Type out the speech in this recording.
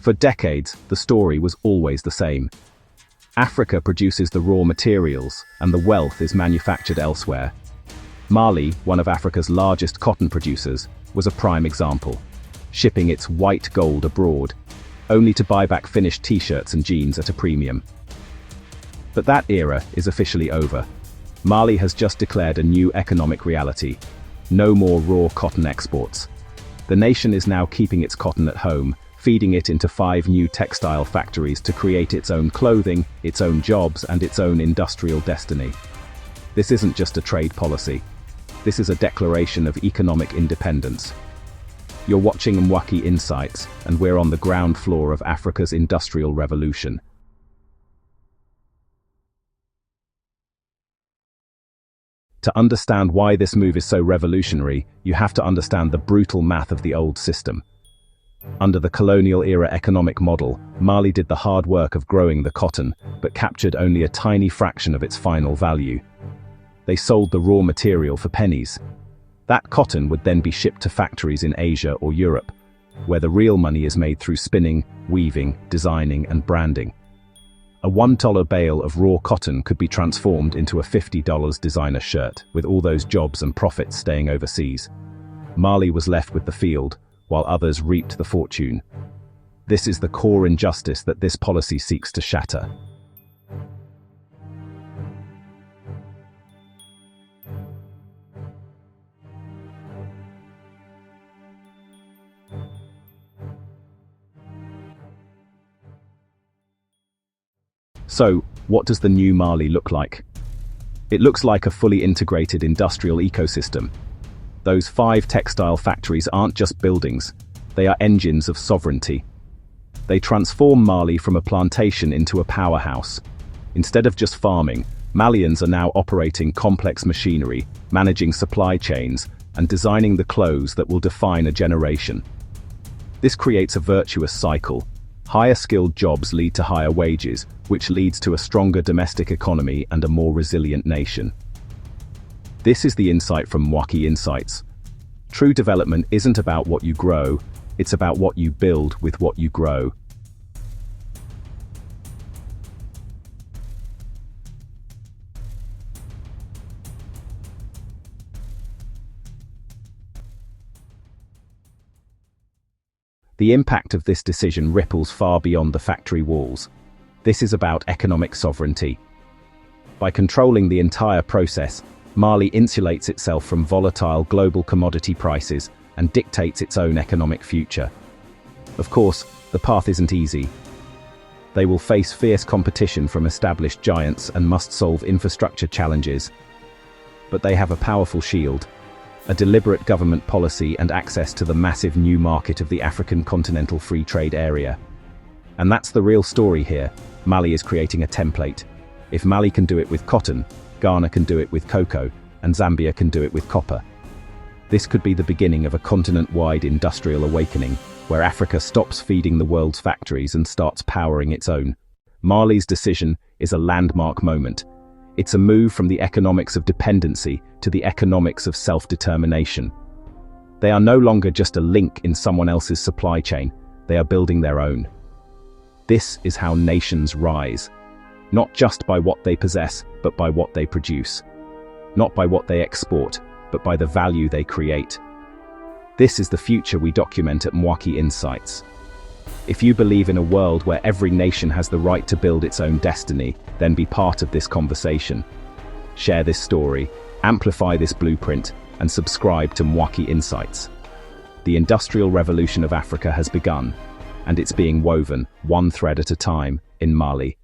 For decades, the story was always the same. Africa produces the raw materials, and the wealth is manufactured elsewhere. Mali, one of Africa's largest cotton producers, was a prime example, shipping its white gold abroad, only to buy back finished t-shirts and jeans at a premium. But that era is officially over. Mali has just declared a new economic reality. No more raw cotton exports. The nation is now keeping its cotton at home, feeding it into 5 new textile factories to create its own clothing, its own jobs, and its own industrial destiny. This isn't just a trade policy. This is a declaration of economic independence. You're watching Mwaki Insights, and we're on the ground floor of Africa's industrial revolution. To understand why this move is so revolutionary, you have to understand the brutal math of the old system. Under the colonial era economic model, Mali did the hard work of growing the cotton, but captured only a tiny fraction of its final value. They sold the raw material for pennies. That cotton would then be shipped to factories in Asia or Europe, where the real money is made through spinning, weaving, designing, and branding. A $1 bale of raw cotton could be transformed into a $50 designer shirt, with all those jobs and profits staying overseas. Mali was left with the field, while others reaped the fortune. This is the core injustice that this policy seeks to shatter. So, what does the new Mali look like? It looks like a fully integrated industrial ecosystem. Those 5 textile factories aren't just buildings, they are engines of sovereignty. They transform Mali from a plantation into a powerhouse. Instead of just farming, Malians are now operating complex machinery, managing supply chains, and designing the clothes that will define a generation. This creates a virtuous cycle. Higher skilled jobs lead to higher wages, which leads to a stronger domestic economy and a more resilient nation. This is the insight from Mwaki Insights. True development isn't about what you grow, it's about what you build with what you grow. The impact of this decision ripples far beyond the factory walls. This is about economic sovereignty. By controlling the entire process, Mali insulates itself from volatile global commodity prices and dictates its own economic future. Of course, the path isn't easy. They will face fierce competition from established giants and must solve infrastructure challenges. But they have a powerful shield: a deliberate government policy and access to the massive new market of the African Continental Free Trade Area. And that's the real story here. Mali is creating a template. If Mali can do it with cotton, Ghana can do it with cocoa, and Zambia can do it with copper. This could be the beginning of a continent-wide industrial awakening, where Africa stops feeding the world's factories and starts powering its own. Mali's decision is a landmark moment. It's a move from the economics of dependency to the economics of self-determination. They are no longer just a link in someone else's supply chain, they are building their own. This is how nations rise. Not just by what they possess, but by what they produce. Not by what they export, but by the value they create. This is the future we document at Mwaki Insights. If you believe in a world where every nation has the right to build its own destiny, then be part of this conversation. Share this story, amplify this blueprint, and subscribe to Mwaki Insights. The industrial revolution of Africa has begun, and it's being woven, one thread at a time, in Mali.